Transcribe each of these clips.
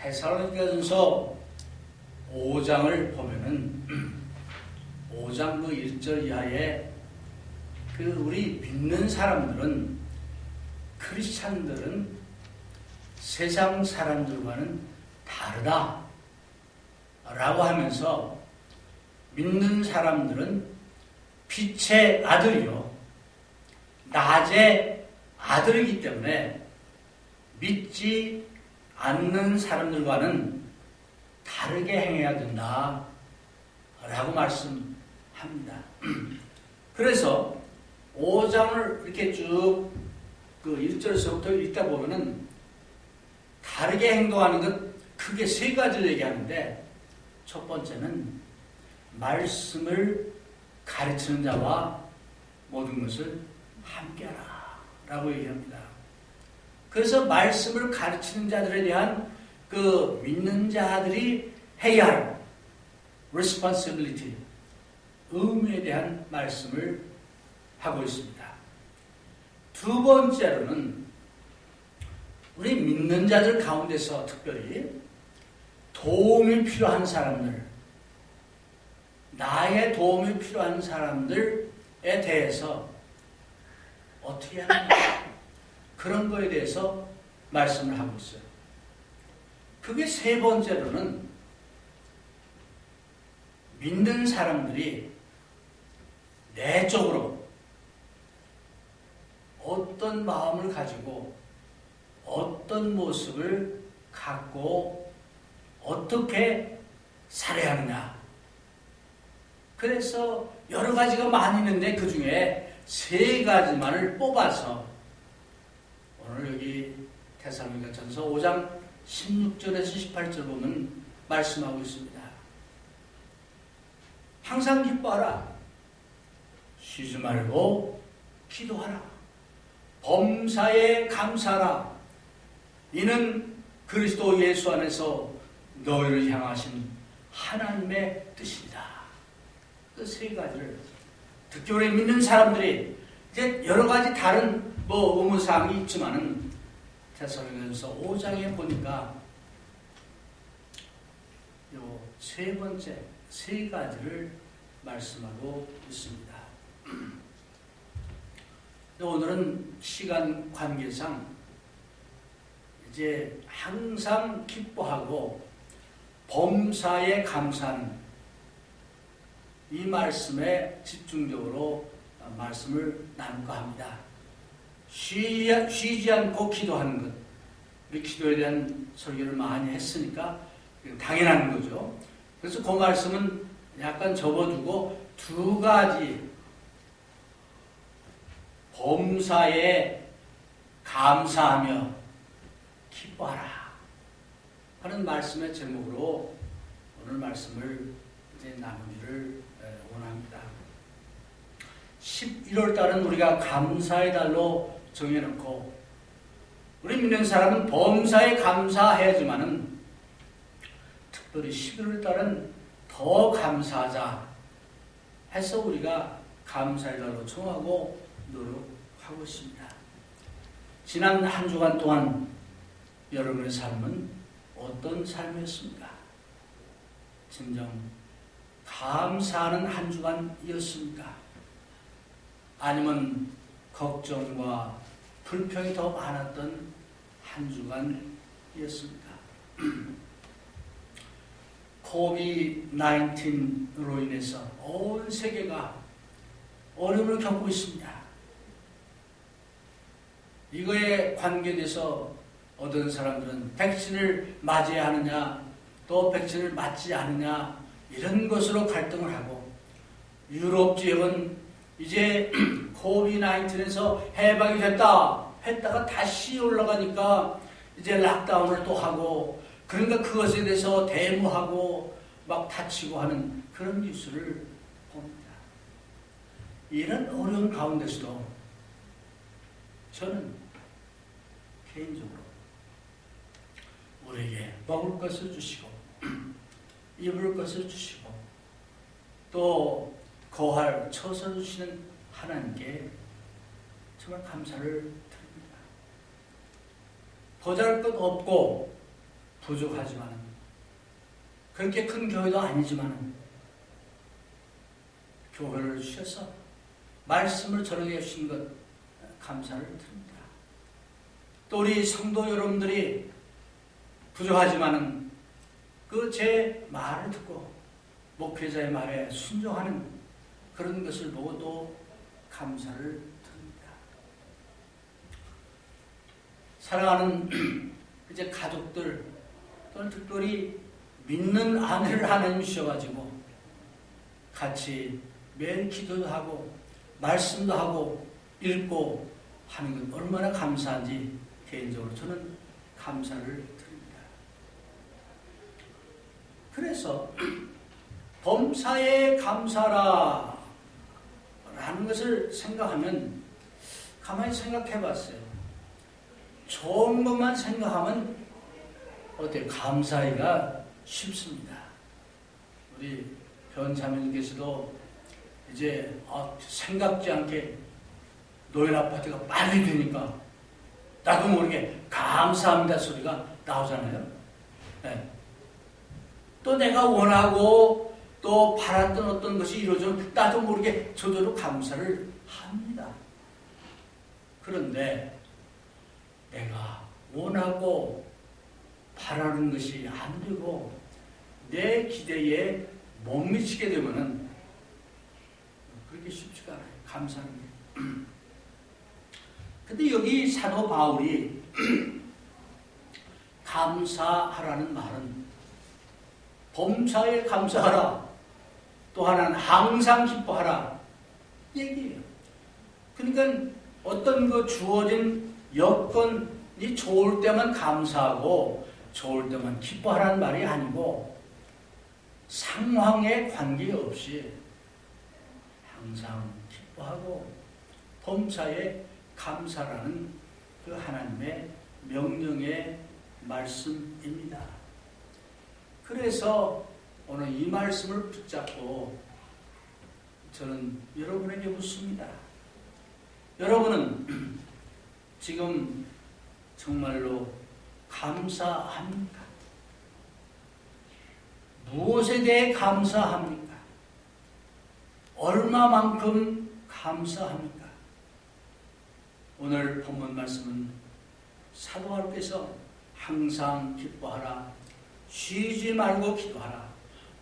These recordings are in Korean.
데살로니가전서 5장을 보면은 5장 그 1절 이하에 그 우리 믿는 사람들은, 크리스찬들은 세상 사람들과는 다르다 라고 하면서, 믿는 사람들은 빛의 아들이요 낮의 아들이기 때문에 믿지 않는 사람들과는 다르게 행해야 된다 라고 말씀합니다. 그래서 5장을 이렇게 쭉 그 1절에서부터 읽다 보면은 다르게 행동하는 것 크게 세 가지를 얘기하는데, 첫 번째는 말씀을 가르치는 자와 모든 것을 함께하라 라고 얘기합니다. 그래서 말씀을 가르치는 자들에 대한 그 믿는 자들이 해야 할 responsibility, 의무에 대한 말씀을 하고 있습니다. 두 번째로는 우리 믿는 자들 가운데서 특별히 도움이 필요한 사람들, 나의 도움이 필요한 사람들에 대해서 어떻게 하느냐, 그런 거에 대해서 말씀을 하고 있어요. 그게 세 번째로는 믿는 사람들이 내적으로 어떤 마음을 가지고 어떤 모습을 갖고 어떻게 살아야 하느냐. 그래서 여러 가지가 많이 있는데 그 중에 세 가지만을 뽑아서 오늘 여기 데살로니가전서 5장 16절에서 18절 보면 말씀하고 있습니다. 항상 기뻐하라. 쉬지 말고 기도하라. 범사에 감사하라. 이는 그리스도 예수 안에서 너희를 향하신 하나님의 뜻이다. 그 세 가지를 특히 우리 믿는 사람들이 이제 여러 가지 다른 의무사항이 있지만은 데살로니가전서 5장에 보니까 요 세 번째 세 가지를 말씀하고 있습니다. 오늘은 시간 관계상 이제 항상 기뻐하고 범사에 감사하는 이 말씀에 집중적으로 말씀을 나눌까 합니다. 쉬지 않고 기도하는 것. 우리 기도에 대한 설교를 많이 했으니까 당연한 거죠. 그래서 그 말씀은 약간 접어두고 두 가지, 범사에 감사하며 기뻐하라 하는 말씀의 제목으로 오늘 말씀을 이제 나누기를 원합니다. 11월 달은 우리가 감사의 달로 정해놓고, 우리 믿는 사람은 범사에 감사해야지만은 특별히 11월 달은 더 감사하자 해서 우리가 감사의 달로 정하고 노력하고 있습니다. 지난 한 주간 동안 여러분의 삶은 어떤 삶이었습니까? 진정 감사하는 한 주간이었습니까? 아니면 걱정과 불평이 더 많았던 한 주간이었습니까? 코비드-19로 인해서 온 세계가 어려움을 겪고 있습니다. 이거에 관계돼서 어떤 사람들은 백신을 맞아야 하느냐, 또 백신을 맞지 않느냐, 이런 것으로 갈등을 하고, 유럽 지역은 이제 코비드-19에서 해방이 됐다 했다가 다시 올라가니까 이제 락다운을 또 하고, 그러니까 그것에 대해서 대모하고 막 다치고 하는 그런 뉴스를 봅니다. 이런 어려운 가운데서도 저는 개인적으로 우리에게 먹을 것을 주시고 입을 것을 주시고 또 거할 처소를 주시는 하나님께 정말 감사를 드립니다. 보잘것 없고 부족하지만 그렇게 큰 교회도 아니지만 교회를 주셔서 말씀을 전하게 해주신 것 감사를 드립니다. 또 우리 성도 여러분들이 부족하지만 그 제 말을 듣고 목회자의 말에 순종하는 그런 것을 보고 또 감사를 드립니다. 사랑하는 이제 가족들 또는 특별히 믿는 아내를 하나님 주셔가지고 같이 매일 기도도 하고 말씀도 하고 읽고 하는 것 얼마나 감사한지 개인적으로 저는 감사를 드립니다. 그래서 범사에 감사라 라는 것을 생각하면 가만히 생각해 봤어요. 좋은 것만 생각하면 어때요? 감사하기가 쉽습니다. 우리 변자매님께서도 이제 생각지 않게 노인 아파트가 빨리 되니까 나도 모르게 감사합니다 소리가 나오잖아요. 네. 또 내가 원하고 또 바랐던 어떤 것이 이루어지면 나도 모르게 저절로 감사를 합니다. 그런데 내가 원하고 바라는 것이 안 되고 내 기대에 못 미치게 되면은 그렇게 쉽지가 않아요. 감사하는 게. 근데 여기 사도 바울이 감사하라는 말은 범사에 감사하라. 또 하나는 항상 기뻐하라. 얘기예요. 그러니까 어떤 그 주어진 여건이 좋을 때만 감사하고 좋을 때만 기뻐하라는 말이 아니고 상황에 관계없이 항상 기뻐하고 범사에 감사라는 그 하나님의 명령의 말씀입니다. 그래서 오늘 이 말씀을 붙잡고 저는 여러분에게 묻습니다. 여러분은 지금 정말로 감사합니까? 무엇에 대해 감사합니까? 얼마만큼 감사합니까? 오늘 본문 말씀은 사도 바울께서 항상 기뻐하라, 쉬지 말고 기도하라,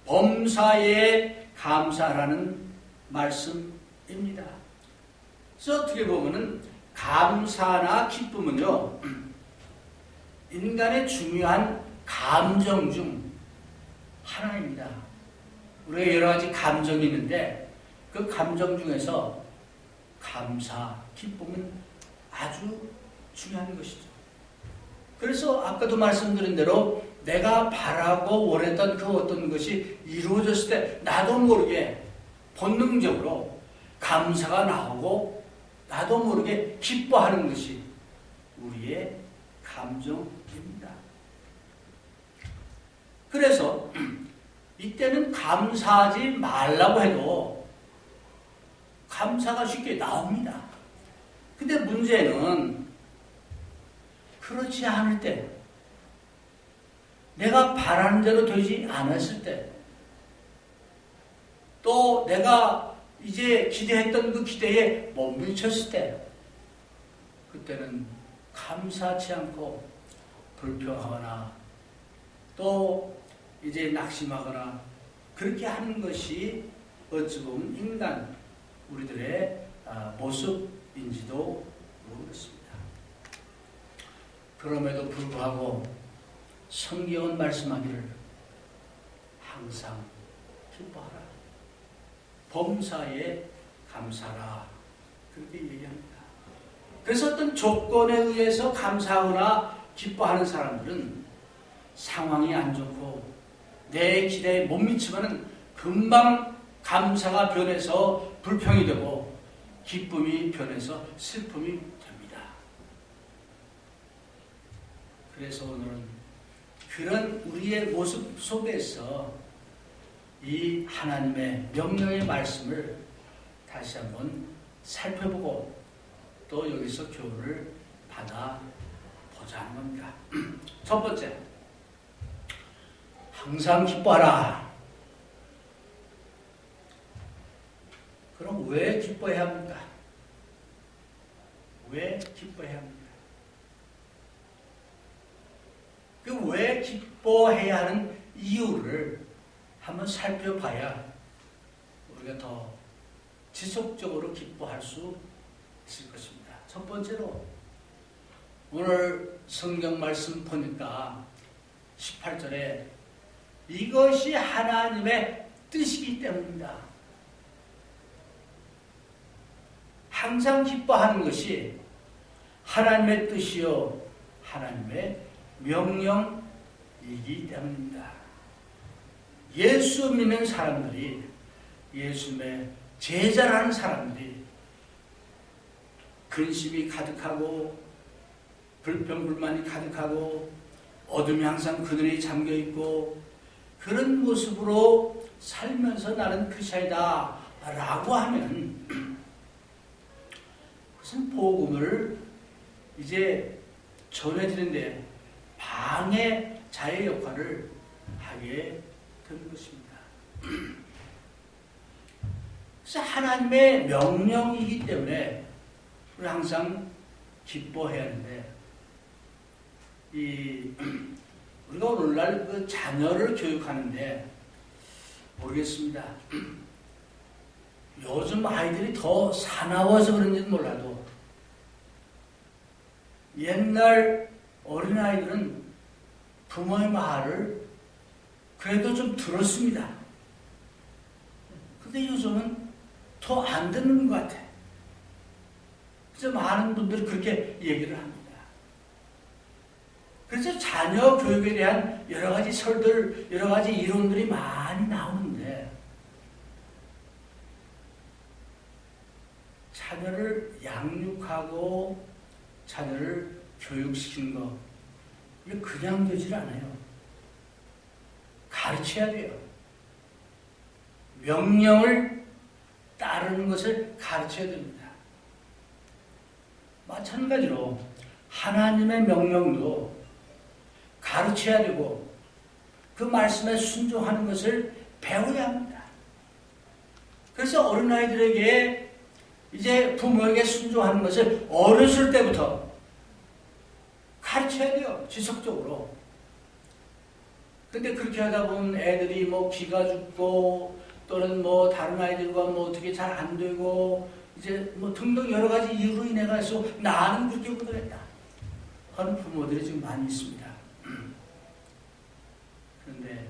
범사에 감사하라는 말씀입니다. 그래서 어떻게 보면은 감사나 기쁨은요, 인간의 중요한 감정 중 하나입니다. 우리가 여러 가지 감정이 있는데 그 감정 중에서 감사, 기쁨은 아주 중요한 것이죠. 그래서 아까도 말씀드린 대로 내가 바라고 원했던 그 어떤 것이 이루어졌을 때 나도 모르게 본능적으로 감사가 나오고 나도 모르게 기뻐하는 것이 우리의 감정입니다. 그래서 이때는 감사하지 말라고 해도 감사가 쉽게 나옵니다. 근데 문제는 그렇지 않을 때, 내가 바라는 대로 되지 않았을 때, 또 내가 이제 기대했던 그 기대에 못 미쳤을 때, 그때는 감사치 않고 불평하거나 또 이제 낙심하거나 그렇게 하는 것이 어찌 보면 인간 우리들의 모습인지도 모르겠습니다. 그럼에도 불구하고 성경은 말씀하기를 항상 기뻐하라, 범사에 감사하라, 그렇게 얘기합니다. 그래서 어떤 조건에 의해서 감사하거나 기뻐하는 사람들은 상황이 안 좋고 내 기대에 못 미치면 금방 감사가 변해서 불평이 되고 기쁨이 변해서 슬픔이 됩니다. 그래서 오늘은 그런 우리의 모습 속에서 이 하나님의 명령의 말씀을 다시 한번 살펴보고 또 여기서 교훈을 받아보자 하는 겁니다. 첫 번째, 항상 기뻐하라. 그럼 왜 기뻐해야 합니까? 왜 기뻐해야 합니까? 그 왜 기뻐해야 하는 이유를 한번 살펴봐야 우리가 더 지속적으로 기뻐할 수 있을 것입니다. 첫 번째로 오늘 성경 말씀 보니까 18절에 이것이 하나님의 뜻이기 때문입니다. 항상 기뻐하는 것이 하나님의 뜻이요 하나님의 명령이기 때문입니다. 예수 믿는 사람들이, 예수님의 제자라는 사람들이 근심이 가득하고 불평불만이 가득하고 어둠이 항상 그들이 잠겨있고 그런 모습으로 살면서 나는 크리스찬이다 라고 하면 그것은 복음을 이제 전해드리는데 방해자의 역할을 하게 되는 것입니다. 그래서 하나님의 명령이기 때문에 우리 항상 기뻐해야 하는데 우리가 오늘날 그 자녀를 교육하는데 모르겠습니다. 요즘 아이들이 더 사나워서 그런지는 몰라도 옛날 어린아이들은 부모의 말을 그래도 좀 들었습니다. 근데 요즘은 더 안 듣는 것 같아요. 그래서 많은 분들이 그렇게 얘기를 합니다. 그래서 자녀 교육에 대한 여러 가지 설들, 여러 가지 이론들이 많이 나오는데 자녀를 양육하고 자녀를 교육시키는 거 이게 그냥 되질 않아요. 가르쳐야 돼요. 명령을 따르는 것을 가르쳐야 됩니다. 마찬가지로 하나님의 명령도 가르쳐야 되고 그 말씀에 순종하는 것을 배워야 합니다. 그래서 어린아이들에게 이제 부모에게 순종하는 것을 어렸을 때부터 가르쳐야 돼요. 지속적으로. 근데 그렇게 하다 보면 애들이 뭐 기가 죽고 또는 뭐 다른 아이들과 뭐 어떻게 잘 안 되고 이제 뭐 등등 여러 가지 이유로 인해 가지고 나는 그렇게 못했다 하는 부모들이 지금 많이 있습니다. 그런데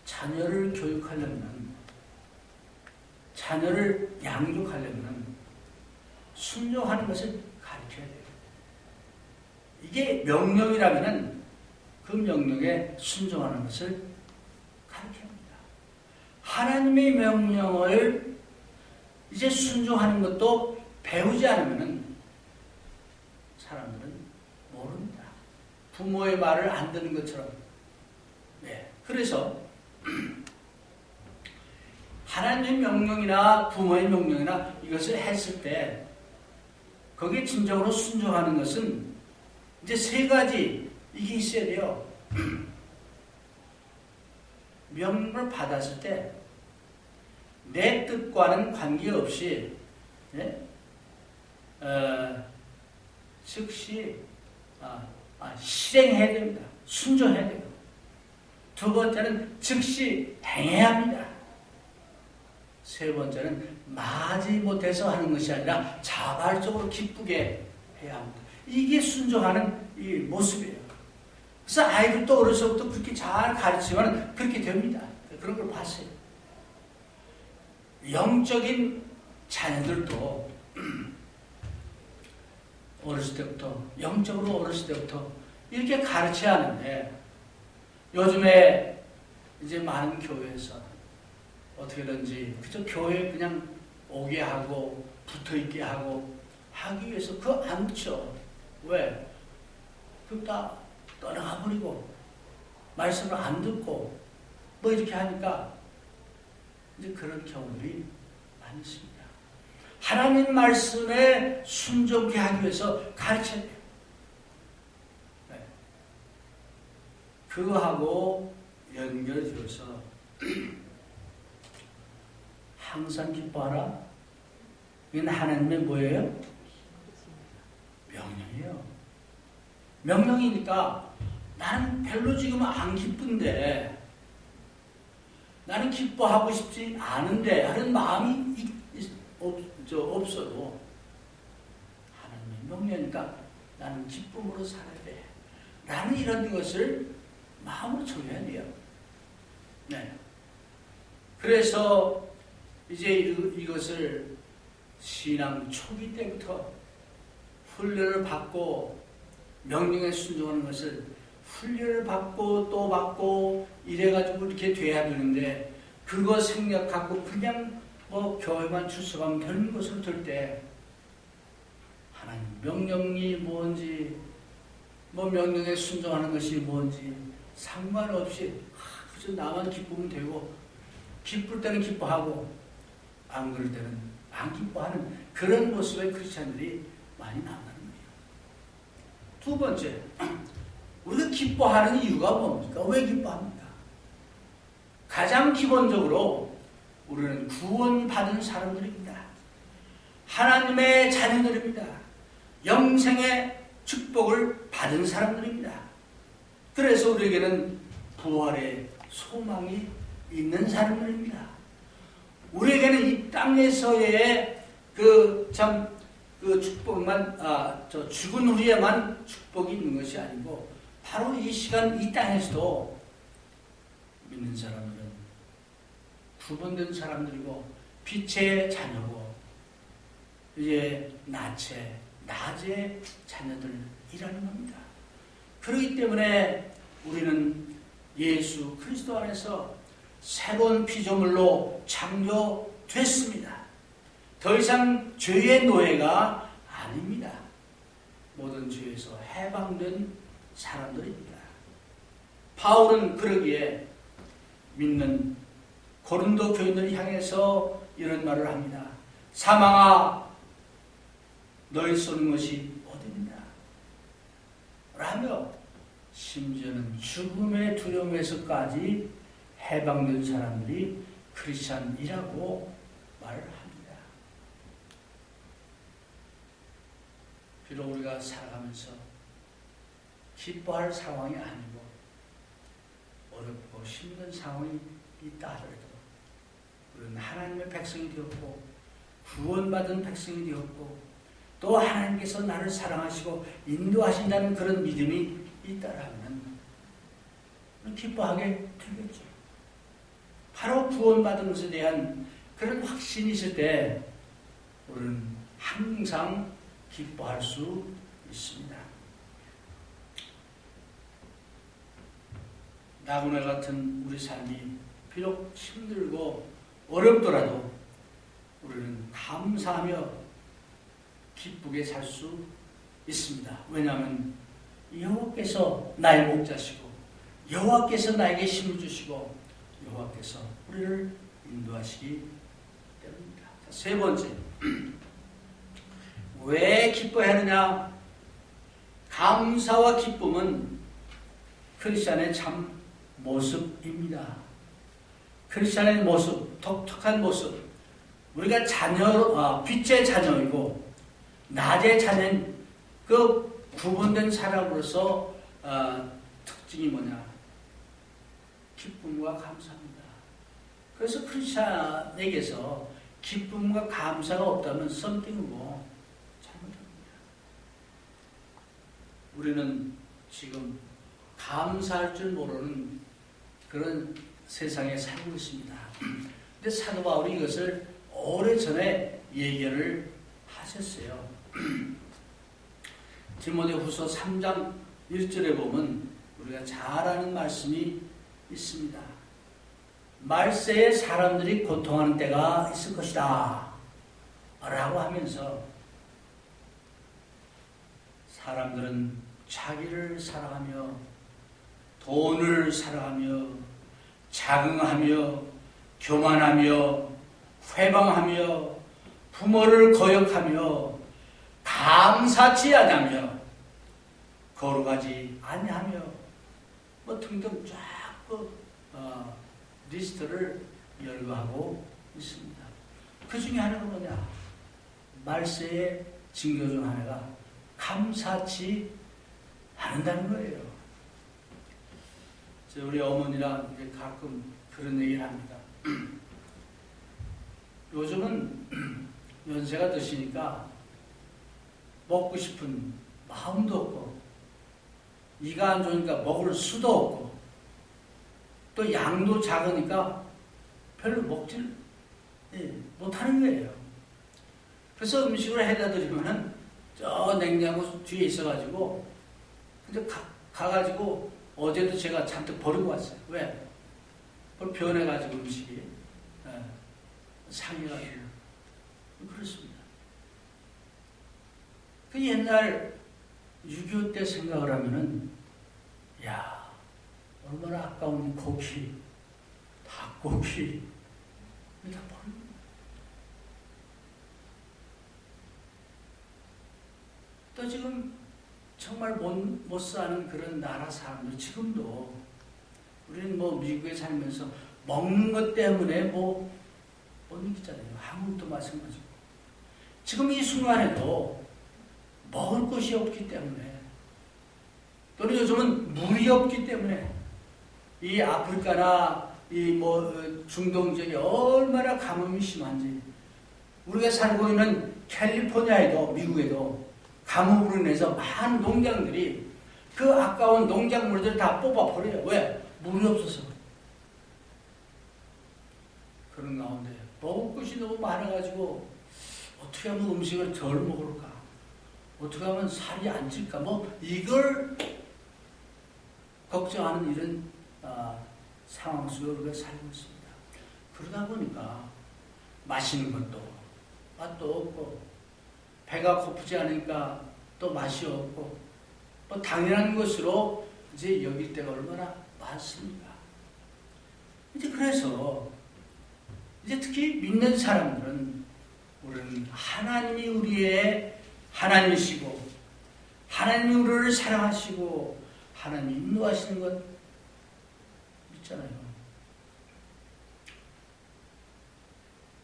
자녀를 교육하려면, 자녀를 양육하려면 순종하는 것을 가르쳐야 돼요. 이게 명령이라면 그 명령에 순종하는 것을 가르쳐야 합니다. 하나님의 명령을 이제 순종하는 것도 배우지 않으면 사람들은 모릅니다. 부모의 말을 안 듣는 것처럼. 네. 그래서 하나님의 명령이나 부모의 명령이나 이것을 했을 때 거기에 진정으로 순종하는 것은 이제 세 가지 이게 있어야 돼요. 명령을 받았을 때 내 뜻과는 관계없이 즉시 실행해야 됩니다. 순종해야 돼요. 두 번째는 즉시 행해야 합니다. 세 번째는 마지 못해서 하는 것이 아니라 자발적으로 기쁘게 해야 합니다. 이게 순종하는 이 모습이에요. 그래서 아이들도 어려서부터 그렇게 잘 가르치면 그렇게 됩니다. 그런 걸 봤어요. 영적인 자녀들도 어렸을 때부터, 영적으로 어렸을 때부터 이렇게 가르쳐야 하는데 요즘에 이제 많은 교회에서 어떻게든지 그저 교회에 그냥 오게 하고 붙어있게 하고 하기 위해서 그거 안 붙여. 왜? 그거 다 떠나가버리고 말씀을 안 듣고 뭐 이렇게 하니까 이제 그런 경우들이 많이 있습니다. 하나님 말씀에 순종케 하기 위해서 가르쳐야 돼요. 네. 그거하고 연결지어서 항상 기뻐하라. 이건 하나님의 뭐예요? 명령이에요. 명령이니까 나는 별로 지금 안 기쁜데, 나는 기뻐하고 싶지 않은데 하는 마음이 없어도 하나님의 명령이니까 나는 기쁨으로 살아야 돼. 라는 이런 것을 마음으로 정해야 돼요. 네. 그래서 이제 이것을 신앙 초기 때부터 훈련을 받고 명령에 순종하는 것을 훈련을 받고 또 받고 이래가지고 이렇게 돼야 되는데, 그거 생각 갖고 그냥 교회만 출석하면 되는 것을 들 때 하나님 명령이 뭔지 명령에 순종하는 것이 뭔지 상관없이 그저 나만 기쁘면 되고, 기쁠 때는 기뻐하고 안 그럴 때는 안 기뻐하는 그런 모습의 크리스찬들이 많이 나온다는 거예요. 두 번째, 우리가 기뻐하는 이유가 뭡니까? 왜 기뻐합니까? 가장 기본적으로 우리는 구원받은 사람들입니다. 하나님의 자녀들입니다. 영생의 축복을 받은 사람들입니다. 그래서 우리에게는 부활의 소망이 있는 사람들입니다. 우리에게는 이 땅에서의 축복만, 죽은 후에만 축복이 있는 것이 아니고, 바로 이 시간, 이 땅에서도 믿는 사람들은 구분된 사람들이고, 빛의 자녀고, 이제 낮의 자녀들이라는 겁니다. 그렇기 때문에 우리는 예수 그리스도 안에서 새로운 피조물로 창조됐습니다. 더 이상 죄의 노예가 아닙니다. 모든 죄에서 해방된 사람들입니다. 바울은 그러기에 믿는 고린도 교인들을 향해서 이런 말을 합니다. 사망아, 너희 쏘는 것이 어디냐? 라며 심지어는 죽음의 두려움에서까지 해방된 사람들이 크리스찬이라고 말을 합니다. 비록 우리가 살아가면서 기뻐할 상황이 아니고 어렵고 힘든 상황이 있다 하더라도 우리는 하나님의 백성이 되었고 구원받은 백성이 되었고 또 하나님께서 나를 사랑하시고 인도하신다는 그런 믿음이 있다라면 기뻐하게 되겠죠. 바로 구원받은 것에 대한 그런 확신이 있을 때 우리는 항상 기뻐할 수 있습니다. 나그네 같은 우리 삶이 비록 힘들고 어렵더라도 우리는 감사하며 기쁘게 살 수 있습니다. 왜냐하면 여호와께서 나의 목자시고 여호와께서 나에게 힘을 주시고 여호와께서 우리를 인도하시기 때문입니다. 세 번째, 왜 기뻐해야 하느냐? 감사와 기쁨은 크리스찬의 참 모습입니다. 크리스찬의 모습, 독특한 모습. 우리가 빛의 자녀이고 낮의 자녀인 그 구분된 사람으로서 특징이 뭐냐? 기쁨과 감사입니다. 그래서 크리스찬에게서 기쁨과 감사가 없다면 썸띵이고 잘못합니다. 우리는 지금 감사할 줄 모르는 그런 세상에 살고 있습니다. 근데 사도 바울이 이것을 오래전에 예견을 하셨어요. 디모데후서 3장 1절에 보면 우리가 잘 아는 말씀이 있습니다. 말세에 사람들이 고통하는 때가 있을 것이다 라고 하면서 사람들은 자기를 사랑하며 돈을 사랑하며 자긍하며 교만하며 회방하며 부모를 거역하며 감사치 않으며 거룩하지 아니하며 등등 쫙 리스트를 열거하고 있습니다. 그 중에 하나가 뭐냐? 말세의 징조 중 하나가 감사치 않는다는 거예요. 우리 어머니랑 가끔 그런 얘기를 합니다. 요즘은 연세가 드시니까 먹고 싶은 마음도 없고, 이가 안 좋으니까 먹을 수도 없고, 또 양도 작으니까 별로 먹질 못하는 거예요. 그래서 음식을 해다 드리면은 저 냉장고 뒤에 있어가지고, 근데 가가지고 어제도 제가 잔뜩 버리고 왔어요. 왜? 변해가지고 음식이 상해가지고. 그렇습니다. 그 옛날 6.25 때 생각을 하면은, 야, 얼마나 아까운 고기, 닭고기, 다 버리고. 또 지금 정말 못 사는 그런 나라 사람들, 지금도 우리는 뭐 미국에 살면서 먹는 것 때문에 못 이기잖아요. 한국도 마찬가지고. 지금 이 순간에도 먹을 것이 없기 때문에, 또는 요즘은 물이 없기 때문에, 이 아프리카나 이 중동 지역이 얼마나 가뭄이 심한지, 우리가 살고 있는 캘리포니아에도, 미국에도 가뭄으로 인해서 많은 농장들이 그 아까운 농작물들을 다 뽑아버려요. 왜? 물이 없어서. 그런 가운데 먹을 것이 너무 많아가지고 어떻게 하면 음식을 덜 먹을까? 어떻게 하면 살이 안 찔까? 이걸 걱정하는 이런 상황 속에 우리가 살고 있습니다. 그러다 보니까 맛있는 것도 맛도 없고, 배가 고프지 않으니까 또 맛이 없고, 당연한 것으로 이제 여길 때가 얼마나 많습니까? 이제 그래서 이제 특히 믿는 사람들은, 우리는 하나님이 우리의 하나님이시고, 하나님이 우리를 사랑하시고, 하나님이 인도하시는 것 믿잖아요.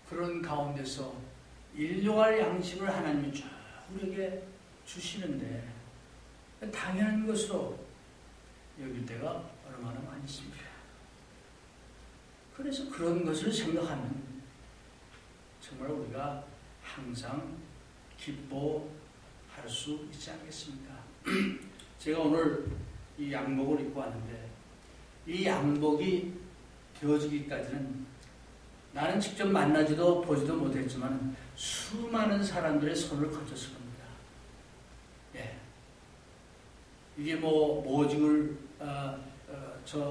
그런 가운데서 일용할 양식을 하나님이 쭉 우리에게 주시는데, 당연한 것으로 여길 때가 얼마나 많이 있습니까? 그래서 그런 것을 생각하면 정말 우리가 항상 기뻐할 수 있지 않겠습니까? 제가 오늘 이 양복을 입고 왔는데, 이 양복이 되어지기까지는 나는 직접 만나지도 보지도 못했지만 수많은 사람들의 손을 거쳤을 겁니다. 예. 이게 모직을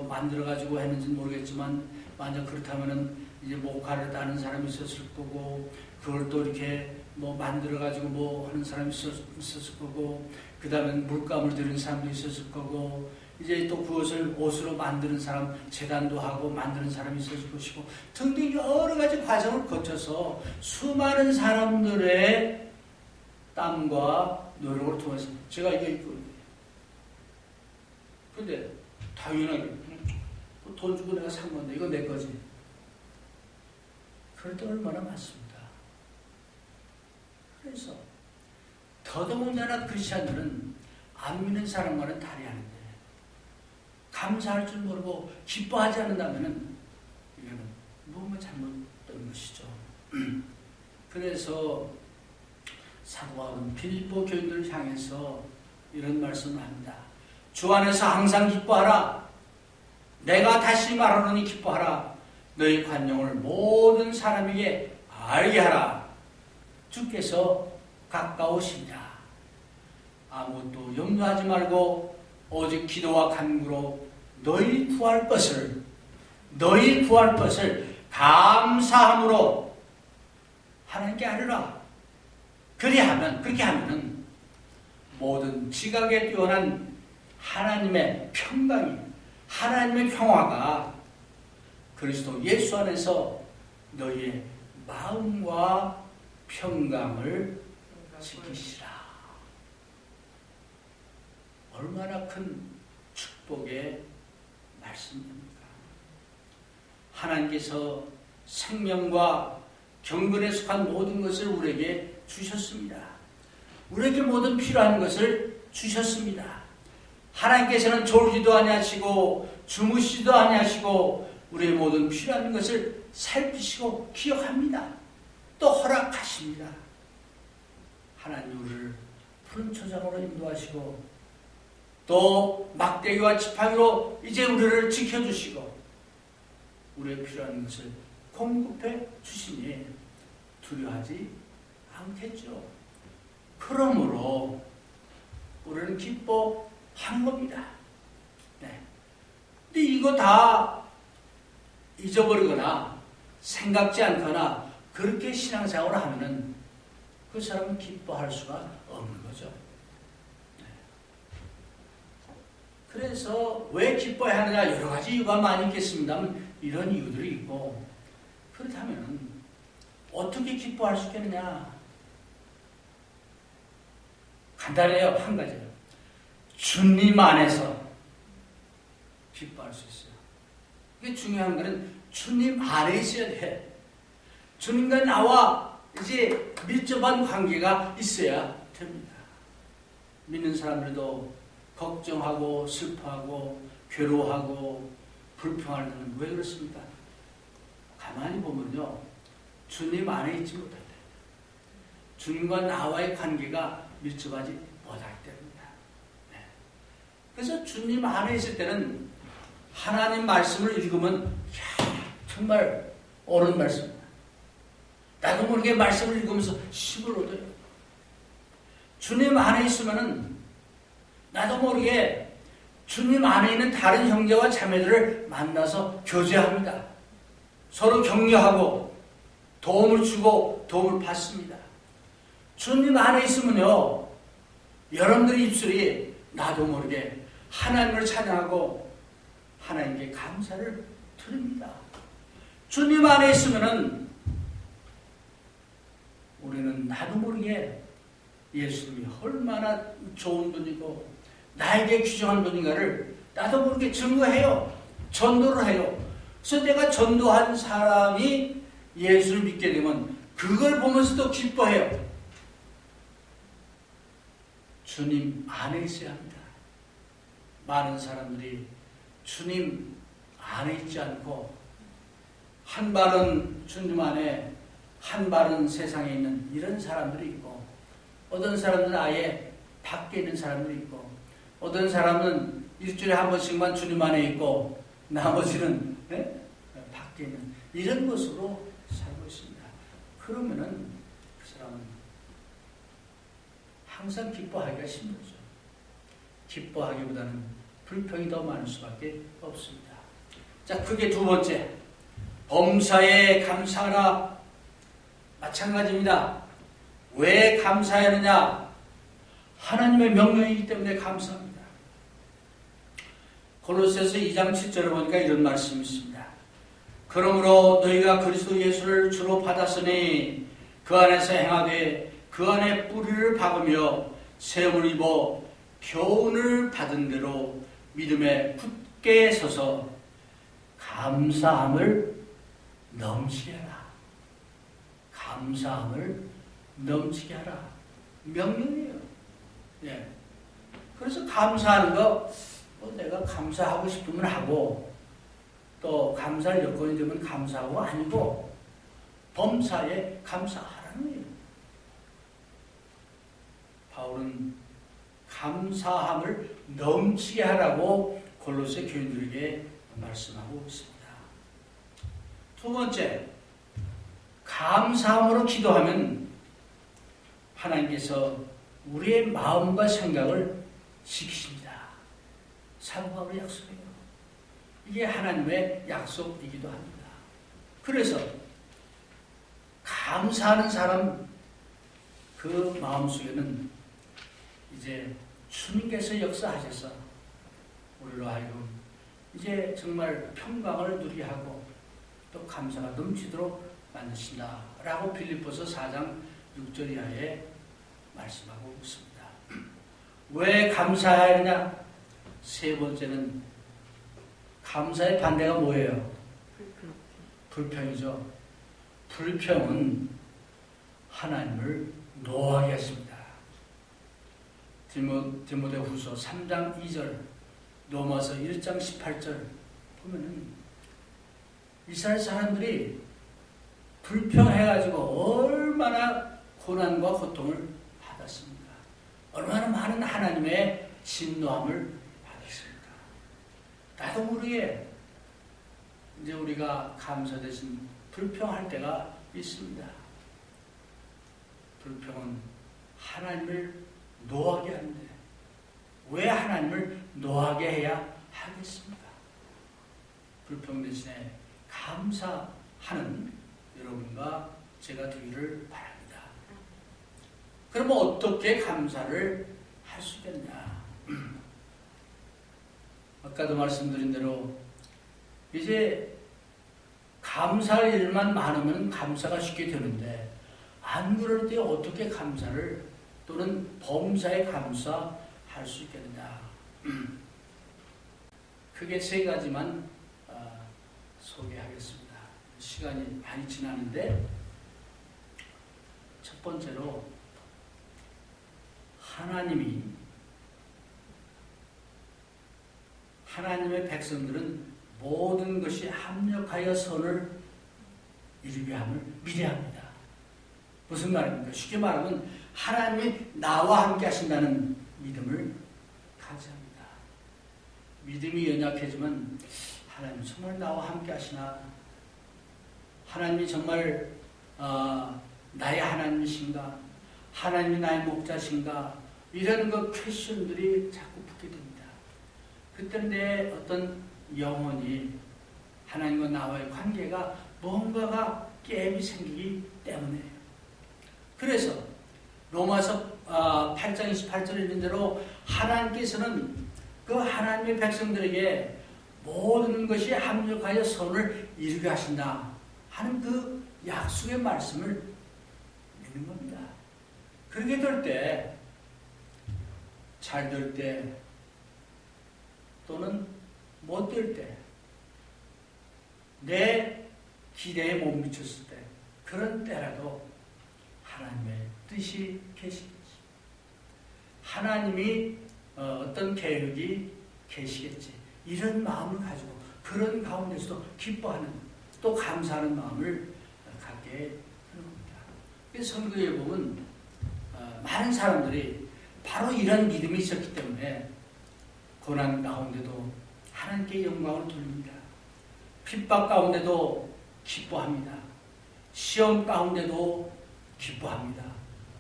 만들어가지고 했는지는 모르겠지만, 만약 그렇다면은 이제 목화를 따는 사람이 있었을 거고, 그걸 또 이렇게 만들어가지고 하는 사람이 있었을 거고, 그 다음에 물감을 들인 사람도 있었을 거고, 이제 또 그것을 옷으로 만드는 사람, 재단도 하고 만드는 사람이 있었을 것이고, 등등 여러 가지 과정을 거쳐서 수많은 사람들의 땀과 노력을 통해서 제가 이게 입고 있는 거예요. 근데 당연하게 돈 주고 내가 산 건데 이거 내 거지. 그럴 때 얼마나 많습니다. 그래서 더더군다나 크리스찬들은 안 믿는 사람과는 다르는데, 감사할 줄 모르고 기뻐하지 않는다면 이거는 뭔가 잘못된 것이죠. 그래서 사도 바울은 빌립보 교인들을 향해서 이런 말씀을 합니다. 주 안에서 항상 기뻐하라. 내가 다시 말하노니 기뻐하라. 너희 관용을 모든 사람에게 알게 하라. 주께서 가까우시니라. 아무것도 염려하지 말고 오직 기도와 간구로 너희 구할 것을 감사함으로 하나님께 아뢰라. 그렇게 하면은 모든 지각에 뛰어난 하나님의 평강이, 하나님의 평화가 그리스도 예수 안에서 너희의 마음과 평강을 지키시라. 얼마나 큰 축복의 말씀입니까? 하나님께서 생명과 경건에 속한 모든 것을 우리에게 주셨습니다. 우리에게 모든 필요한 것을 주셨습니다. 하나님께서는 졸지도 아니하시고 주무시지도 아니하시고 우리의 모든 필요한 것을 살피시고 기억합니다. 또 허락하십니다. 하나님 우리를 푸른 초장으로 인도하시고 또 막대기와 지팡이로 이제 우리를 지켜주시고 우리의 필요한 것을 공급해 주시니 두려워하지 않겠죠. 그러므로 우리는 기뻐한 겁니다. 네. 근데 이거 다 잊어버리거나 생각지 않거나 그렇게 신앙생활을 하면은 그 사람은 기뻐할 수가 없는 거죠. 네. 그래서 왜 기뻐해야 하느냐 여러 가지 이유가 많이 있겠습니다만 이런 이유들이 있고 그렇다면 어떻게 기뻐할 수 있겠느냐? 간단해요. 한 가지요. 주님 안에서 기뻐할 수 있어요. 이게 중요한 거는 주님 안에 있어야 돼. 주님과 나와 이제 밀접한 관계가 있어야 됩니다. 믿는 사람들도 걱정하고 슬퍼하고 괴로워하고 불평하는 데는 왜 그렇습니까? 가만히 보면요. 주님 안에 있지 못할 때 주님과 나와의 관계가 밀접하지 못할 때입니다. 네. 그래서 주님 안에 있을 때는 하나님 말씀을 읽으면 정말 옳은 말씀입니다. 나도 모르게 말씀을 읽으면서 힘을 얻어요. 주님 안에 있으면은 나도 모르게 주님 안에 있는 다른 형제와 자매들을 만나서 교제합니다. 서로 격려하고 도움을 주고 도움을 받습니다. 주님 안에 있으면요, 여러분들의 입술이 나도 모르게 하나님을 찬양하고 하나님께 감사를 드립니다. 주님 안에 있으면은 우리는 나도 모르게 예수님이 얼마나 좋은 분이고 나에게 귀중한 분인가를 나도 모르게 증거해요. 전도를 해요. 그래서 내가 전도한 사람이 예수를 믿게 되면 그걸 보면서도 기뻐해요. 주님 안에 있어야 합니다. 많은 사람들이 주님 안에 있지 않고 한 발은 주님 안에 한 발은 세상에 있는 이런 사람들이 있고 어떤 사람들은 아예 밖에 있는 사람들이 있고 어떤 사람은 일주일에 한 번씩만 주님 안에 있고 나머지는 밖에 있는 이런 모습으로 살고 있습니다. 그러면은 그 사람은 항상 기뻐하기가 힘들죠. 기뻐하기보다는 불평이 더 많을 수밖에 없습니다. 자, 그게 두 번째. 범사에 감사하라. 마찬가지입니다. 왜 감사하느냐? 하나님의 명령이기 때문에 감사합니다. 골로새서 2장 7절에 보니까 이런 말씀이 있습니다. 그러므로 너희가 그리스도 예수를 주로 받았으니 그 안에서 행하되 그 안에 뿌리를 박으며 세움을 입어 교훈을 받은 대로 믿음에 굳게 서서 감사함을 넘치게 하라. 감사함을 넘치게 하라. 명령이에요. 예. 그래서 감사하는 거, 내가 감사하고 싶으면 하고, 또 감사할 여건이 되면 감사하고 아니고, 범사에 감사하라는 거예요. 바울은 감사함을 넘치게 하라고 골로새 교인들에게 말씀하고 있습니다. 두 번째, 감사함으로 기도하면 하나님께서 우리의 마음과 생각을 지키십니다. 사도 바울의 약속이에요. 이게 하나님의 약속이기도 합니다. 그래서 감사하는 사람 그 마음속에는 이제 주님께서 역사하셔서 우리로 하여금 이제 정말 평강을 누리게 하고 또 감사가 넘치도록 만드신다 라고 빌립보서 4장 6절 이하에 말씀하고 있습니다. 왜 감사해야 하느냐? 세 번째는 감사의 반대가 뭐예요? 불평이죠. 불평은 하나님을 노하게 했습니다. 디모데후서 3장 2절, 로마서 1장 18절 보면은 이스라엘 사람들이 불평해가지고 얼마나 고난과 고통을 받았습니까? 얼마나 많은 하나님의 진노함을 받았습니까? 나도 모르게 이제 우리가 감사 대신 불평할 때가 있습니다. 불평은 하나님을 노하게 하는데 왜 하나님을 노하게 해야 하겠습니까? 불평 대신에 감사하는 여러분과 제가 되기를 바랍니다. 그러면 어떻게 감사를 할 수 있겠냐? 아까도 말씀드린 대로 이제 감사할 일만 많으면 감사가 쉽게 되는데 안 그럴 때 어떻게 감사를 또는 범사에 감사할 수 있겠느냐? 크게 세 가지만 소개하겠습니다. 시간이 많이 지나는데 첫 번째로 하나님의 백성들은 모든 것이 합력하여 선을 이루게 함을 미래합니다. 무슨 말입니까? 쉽게 말하면 하나님이 나와 함께 하신다는 믿음을 가져합니다. 믿음이 연약해지면 하나님 정말 나와 함께 하시나? 하나님이 정말 나의 하나님이신가? 하나님이 나의 목자신가? 이런 퀘션들이 자꾸 붙게 됩니다. 그때는 내 어떤 영혼이 하나님과 나와의 관계가 뭔가가 갭이 생기기 때문에 그래서 로마서 8장 28절에 있는 대로 하나님께서는 그 하나님의 백성들에게 모든 것이 합력하여 선을 이루게 하신다 하는 그 약속의 말씀을 믿는 겁니다. 그렇게 될 때, 잘 될 때, 또는 못 될 때, 내 기대에 못 미쳤을 때, 그런 때라도 하나님의 뜻이 계시겠지. 하나님이 어떤 계획이 계시겠지. 이런 마음을 가지고 그런 가운데서도 기뻐하는 또 감사하는 마음을 갖게 하는 겁니다. 선교에 보면 많은 사람들이 바로 이런 믿음이 있었기 때문에 고난 가운데도 하나님께 영광을 돌립니다. 핍박 가운데도 기뻐합니다. 시험 가운데도 기뻐합니다.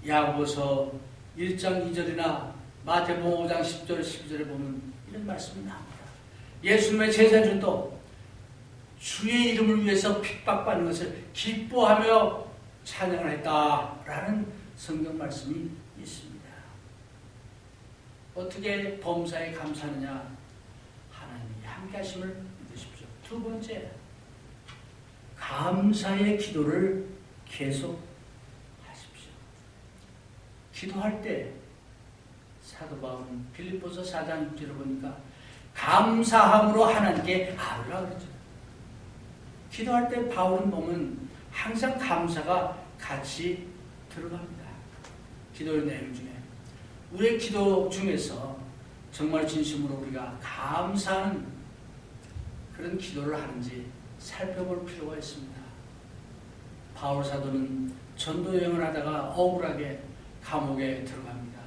야고보서 1장 2절이나 마태복음 5장 10절 12절에 보면 이런 말씀이 나옵니다. 예수님의 제자들도 주의 이름을 위해서 핍박받는 것을 기뻐하며 찬양을 했다라는 성경 말씀이 있습니다. 어떻게 범사에 감사하느냐? 하나님이 함께 하심을 믿으십시오. 두 번째, 감사의 기도를 계속 하십시오. 기도할 때 사도 바울은 빌립보서 4장 6절을 보니까 감사함으로 하나님께 아뢰라 그러죠. 기도할 때 바울은 보면 항상 감사가 같이 들어갑니다. 기도의 내용 중에 우리의 기도 중에서 정말 진심으로 우리가 감사하는 그런 기도를 하는지 살펴볼 필요가 있습니다. 바울 사도는 전도 여행을 하다가 억울하게 감옥에 들어갑니다.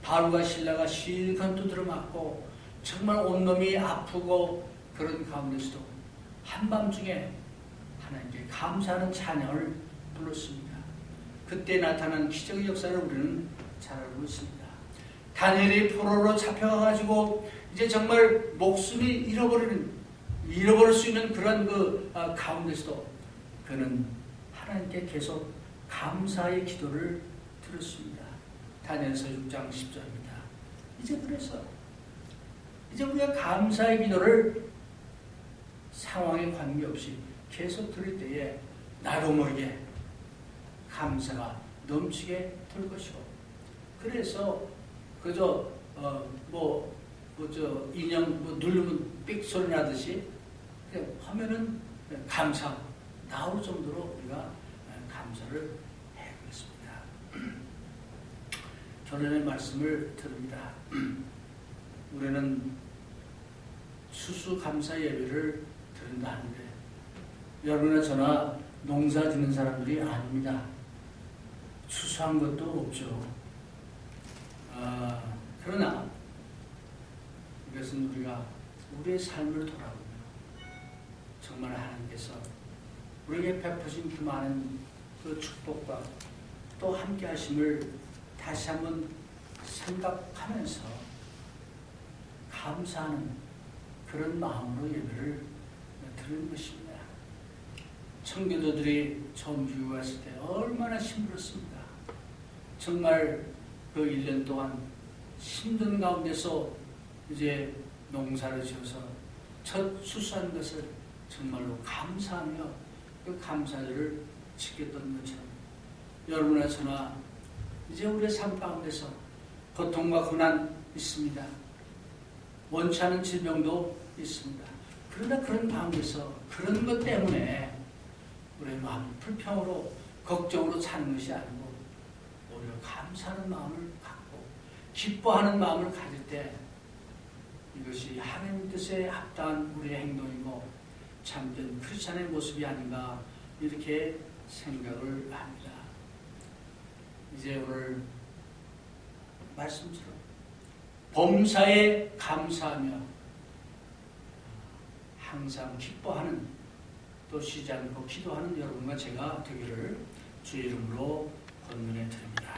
바울과 실라가 실컷 두드려 맞고 정말 온몸이 아프고 그런 가운데서도 한밤중에 하나님께 감사하는 찬양을 불렀습니다. 그때 나타난 기적의 역사를 우리는 잘 알고 있습니다. 다니엘이 포로로 잡혀가지고 이제 정말 목숨이 잃어버릴 수 있는 그런 가운데서도 그는 하나님께 계속 감사의 기도를 드렸습니다. 다니엘서 6장 10절입니다. 이제 그래서 우리가 감사의 기도를 상황에 관계없이 계속 드릴 때에 나도 모르게 감사가 넘치게 될 것이고, 그래서 그저 인형 누르면 삑 소리 나듯이 하면은 감사 나올 정도로 우리가 감사를 해보겠습니다. 결혼의 말씀을 드립니다. 우리는 추수감사 예배를 드린다 하는데 여러분이나 저나 농사 짓는 사람들이 아닙니다. 추수한 것도 없죠. 그러나 이것은 우리가 우리의 삶을 돌아보며 정말 하나님께서 우리에게 베푸신 그 많은 그 축복과 또 함께 하심을 다시 한번 생각하면서 감사하는 그런 마음으로 예배를 드리는 것입니다. 청교도들이 처음 교회 왔을 때 얼마나 힘들었습니다. 정말 그 1년 동안 힘든 가운데서 이제 농사를 지어서 첫 수수한 것을 정말로 감사하며 그 감사를 지켰던 것처럼 여러분의 저나 이제 우리의 삶 가운데서 고통과 고난 있습니다. 원치 않은 질병도 있습니다. 그러나 그런 가운데서 그런 것 때문에 우리의 마음 불평으로 걱정으로 사는 것이 아니고 오히려 감사하는 마음을 갖고 기뻐하는 마음을 가질 때 이것이 하나님 뜻에 합당한 우리의 행동이고 참된 크리스찬의 모습이 아닌가 이렇게 생각을 합니다. 이제 오늘 말씀처럼 범사에 감사하며 항상 기뻐하는 또 쉬지 않고 기도하는 여러분과 제가 되기를 주의 이름으로 권면해 드립니다.